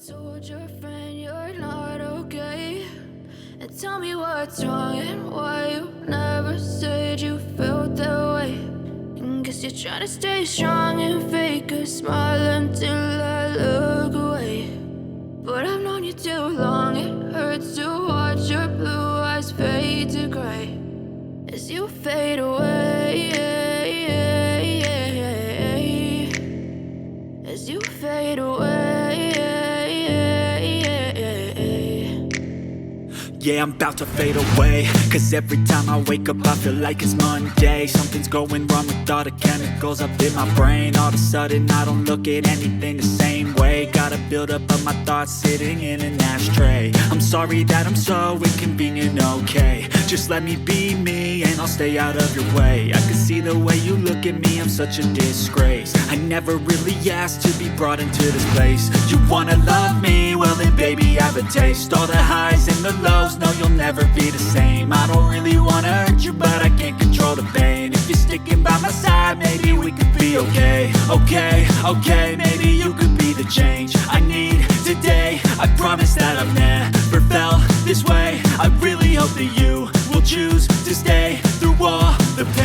told your friend you're not okay, and tell me what's wrong and why you never said you felt that way. And guess you're trying to stay strong and fake a smile until I look away. But I've known you too long, it hurts to watch your blue eyes fade to gray as you fade away, as you fade away. Yeah, I'm about to fade away, cause every time I wake up I feel like it's Monday. Something's going wrong with all the chemicals up in my brain. All of a sudden I don't look at anything the same way. Got a buildup of my thoughts sitting in an ashtray. I'm sorry that I'm so inconvenient, okay. Just let me be me and I'll stay out of your way. I can see the way you look at me, I'm such a disgrace. I never really asked to be brought into this place. You wanna love me? Well then baby I have a taste. All the highs and the lows, no you'll never be the same. I don't really wanna hurt you but I can't control the pain. If you're sticking by my side maybe we could be okay. Okay, maybe you could be the change I need today. I promise that I've never felt this way. I really hope that you will choose to stay through all the pain.